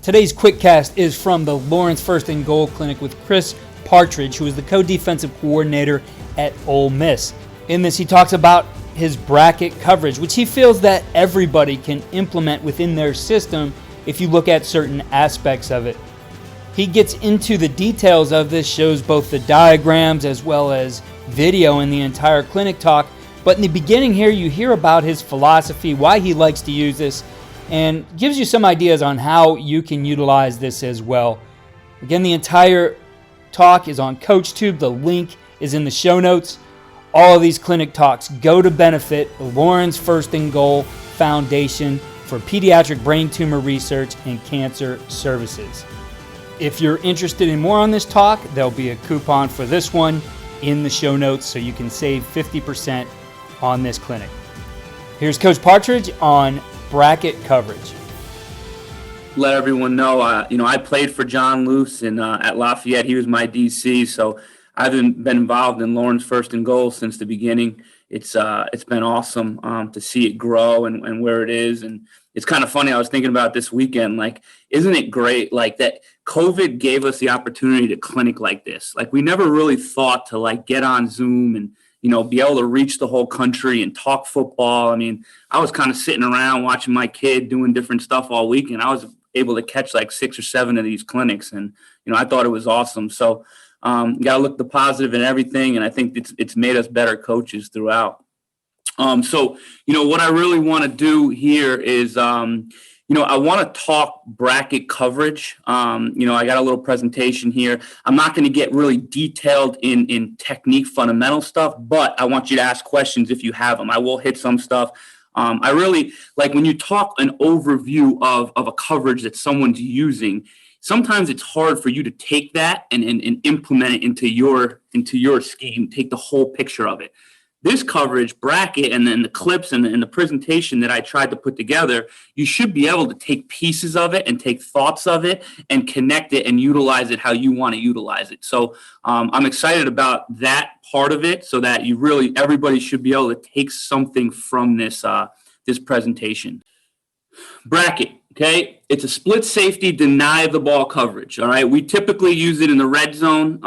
Today's Quickcast is from the Lawrence First and Goal Clinic with Chris Partridge, who is the co-defensive coordinator at Ole Miss. In this, he talks about his bracket coverage, which he feels that everybody can implement within their system if you look at certain aspects of it. He gets into the details of this, shows both the diagrams as well as video in the entire clinic talk. But in the beginning here, you hear about his philosophy, why he likes to use this, and gives you some ideas on how you can utilize this as well. Again, the entire talk is on CoachTube. The link is in the show notes. All of these clinic talks go to benefit the Lawrence First and Goal Foundation for Pediatric Brain Tumor Research and Cancer Services. If you're interested in more on this talk, there'll be a coupon for this one in the show notes so you can save 50% on this clinic. Here's Coach Partridge on bracket coverage. Let everyone know, I played for John Luce at Lafayette. He was my DC, so I've been involved in Lawrence First and Goal since the beginning. It's been awesome to see it grow and where it is. And it's kind of funny. I was thinking about this weekend, like, isn't it great, like, that COVID gave us the opportunity to clinic like this? Like, we never really thought to, like, get on Zoom and, be able to reach the whole country and talk football. I mean, I was kind of sitting around watching my kid doing different stuff all weekend. I was able to catch like 6 or 7 of these clinics, and, I thought it was awesome. So you got to look the positive in everything, and I think it's made us better coaches throughout. So, what I really want to do here is, I want to talk bracket coverage. I got a little presentation here. I'm not going to get really detailed in technique fundamental stuff, but I want you to ask questions if you have them. I will hit some stuff. I really like when you talk an overview of a coverage that someone's using. Sometimes it's hard for you to take that and implement it into your scheme, take the whole picture of it. This coverage bracket and then the clips and the presentation that I tried to put together, you should be able to take pieces of it and take thoughts of it and connect it and utilize it how you want to utilize it. So I'm excited about that part of it, so that everybody should be able to take something from this presentation. Bracket. Okay, it's a split safety, deny the ball coverage. All right, we typically use it in the red zone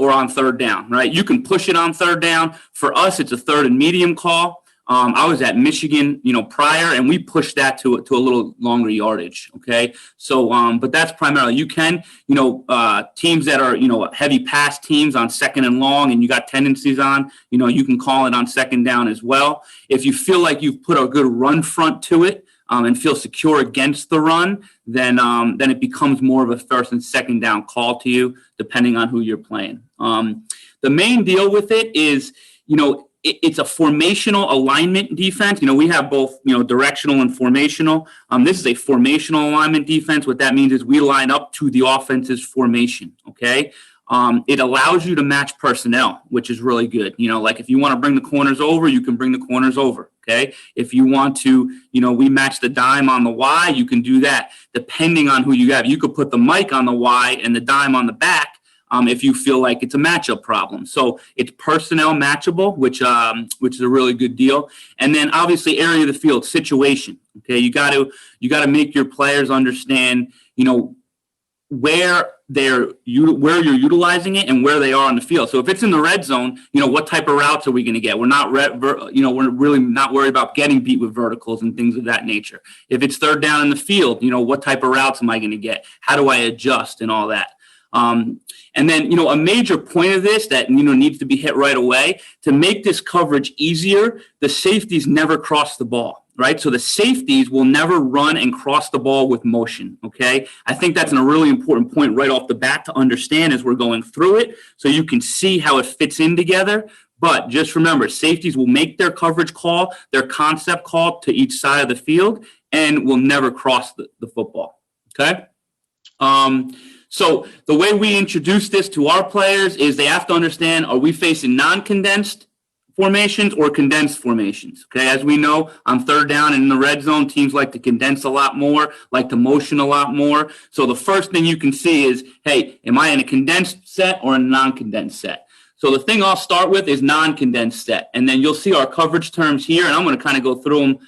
or on third down. Right, you can push it on third down. For us, it's a third and medium call. I was at Michigan, prior, and we pushed that to a little longer yardage. Okay, so but that's primarily you can, teams that are heavy pass teams on second and long, and you got tendencies on, you can call it on second down as well. If you feel like you've put a good run front to it. And feel secure against the run, then it becomes more of a first and second down call to you, depending on who you're playing. The main deal with it is, it's a formational alignment defense. We have both, directional and formational. This is a formational alignment defense. What that means is we line up to the offense's formation, okay? It allows you to match personnel, which is really good. Like if you want to bring the corners over, you can bring the corners over. Okay. If you want to, we match the dime on the Y, you can do that depending on who you have. You could put the mic on the Y and the dime on the back if you feel like it's a matchup problem. So it's personnel matchable, which is a really good deal. And then obviously area of the field situation. Okay. You got to make your players understand, where you're utilizing it and where they are on the field. So if it's in the red zone, what type of routes are we going to get? We're not, we're really not worried about getting beat with verticals and things of that nature. If it's third down in the field, what type of routes am I going to get? How do I adjust and all that? And then, a major point of this that, needs to be hit right away to make this coverage easier, the safeties never cross the ball. Right, so the safeties will never run and cross the ball with motion, okay? I think that's a really important point right off the bat to understand as we're going through it, so you can see how it fits in together. But just remember, safeties will make their coverage call, their concept call to each side of the field, and will never cross the football, okay? So the way we introduce this to our players is they have to understand, are we facing non-condensed formations or condensed formations? Okay, as we know, on third down and in the red zone, teams like to condense a lot more, like to motion a lot more. So the first thing you can see is, hey, am I in a condensed set or a non-condensed set? So the thing I'll start with is non-condensed set, and then you'll see our coverage terms here, and I'm going to kind of go through them,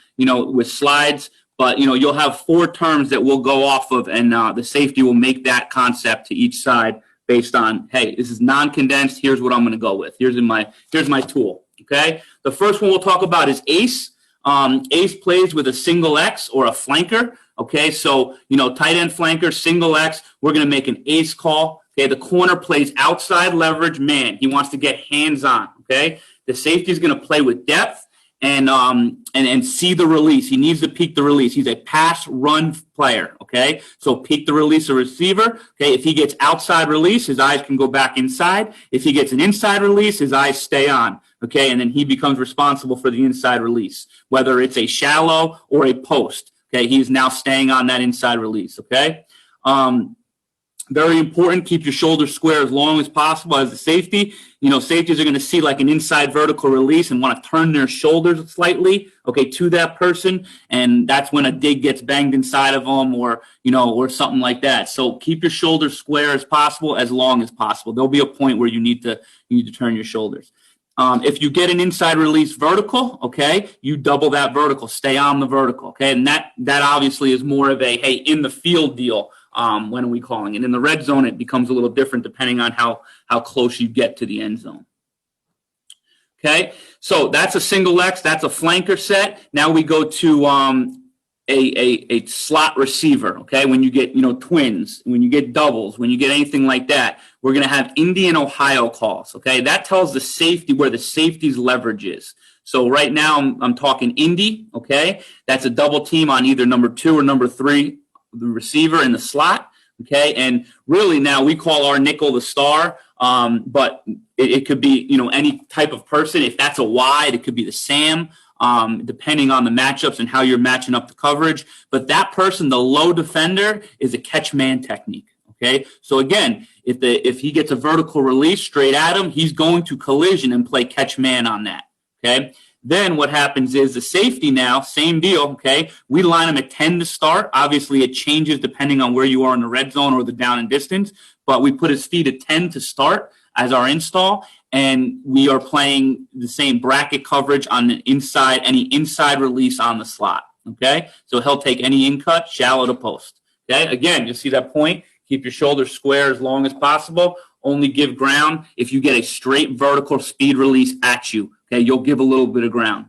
with slides But, you'll have 4 terms that we'll go off of, and the safety will make that concept to each side based on, hey, this is non-condensed. Here's what I'm going to go with. Here's my tool, okay? The first one we'll talk about is ace. Ace plays with a single X or a flanker, okay? So, tight end flanker, single X, we're going to make an ace call, okay? The corner plays outside leverage man. He wants to get hands-on, okay? The safety is going to play with depth and see the release. He needs to peek the release. He's a pass run player, okay? So peek the release of receiver, okay? If he gets outside release, his eyes can go back inside. If he gets an inside release, his eyes stay on, okay? And then he becomes responsible for the inside release, whether it's a shallow or a post, okay? He's now staying on that inside release, okay? Very important, keep your shoulders square as long as possible as a safety. Safeties are going to see like an inside vertical release and want to turn their shoulders slightly, okay, to that person. And that's when a dig gets banged inside of them or something like that. So keep your shoulders square as possible, as long as possible. There'll be a point where you need to turn your shoulders. If you get an inside release vertical, okay, you double that vertical, stay on the vertical, okay? And that obviously is more of a, hey, in the field deal. When are we calling it? In the red zone, it becomes a little different depending on how close you get to the end zone. Okay, so that's a single X. That's a flanker set. Now we go to a slot receiver. Okay, when you get twins, when you get doubles, when you get anything like that, we're going to have Indy and Ohio calls. Okay, that tells the safety where the safety's leverage is. So right now I'm talking Indy. Okay, that's a double team on either number 2 or number 3. The receiver in the slot, okay? And really now we call our nickel the star, but it could be, any type of person. If that's a wide, it could be the Sam, depending on the matchups and how you're matching up the coverage. But that person, the low defender, is a catch man technique, okay? So again, if he gets a vertical release straight at him, he's going to collision and play catch man on that, okay? Then what happens is the safety now, same deal, okay? We line them at 10 to start. Obviously, it changes depending on where you are in the red zone or the down and distance, but we put his feet at 10 to start as our install, and we are playing the same bracket coverage on the inside, any inside release on the slot, okay? So he'll take any in cut, shallow to post, okay? Again, you see that point? Keep your shoulders square as long as possible. Only give ground if you get a straight vertical speed release at you. Okay, you'll give a little bit of ground.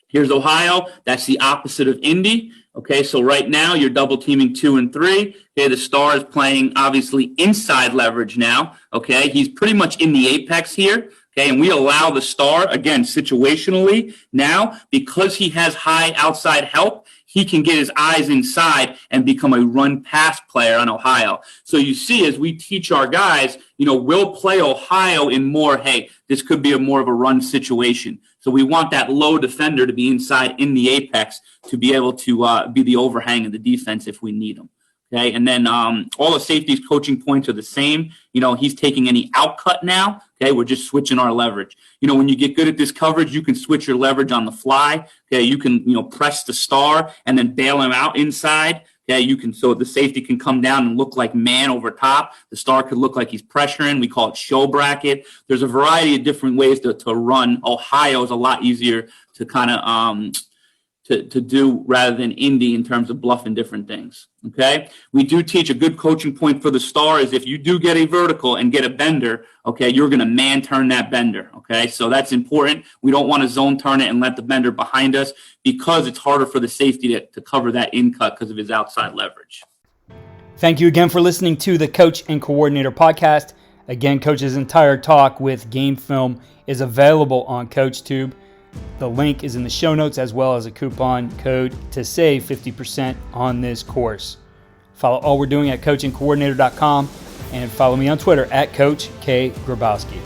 Here's Ohio. That's the opposite of Indy. Okay, so right now you're double teaming 2 and 3. Okay, the star is playing obviously inside leverage now. Okay, he's pretty much in the apex here. Okay, and we allow the star, again, situationally now, because he has high outside help, he can get his eyes inside and become a run-pass player on Ohio. So you see, as we teach our guys, we'll play Ohio in more, hey, this could be more of a run situation. So we want that low defender to be inside in the apex to be able to be the overhang of the defense if we need him. Okay, and then all the safeties coaching points are the same. He's taking any outcut now. Okay, we're just switching our leverage. When you get good at this coverage, you can switch your leverage on the fly. Okay, you can press the star and then bail him out inside. Okay, so the safety can come down and look like man over top. The star could look like he's pressuring. We call it show bracket. There's a variety of different ways to run. Ohio is a lot easier to kind of to do rather than Indy in terms of bluffing different things, okay? We do teach a good coaching point for the star is if you do get a vertical and get a bender, okay, you're going to man turn that bender, okay? So that's important. We don't want to zone turn it and let the bender behind us because it's harder for the safety to cover that in cut because of his outside leverage. Thank you again for listening to the Coach and Coordinator podcast. Again, Coach's entire talk with game film is available on CoachTube. The link is in the show notes as well as a coupon code to save 50% on this course. Follow all we're doing at coachandcoordinator.com and follow me on Twitter at Coach K. Grabowski.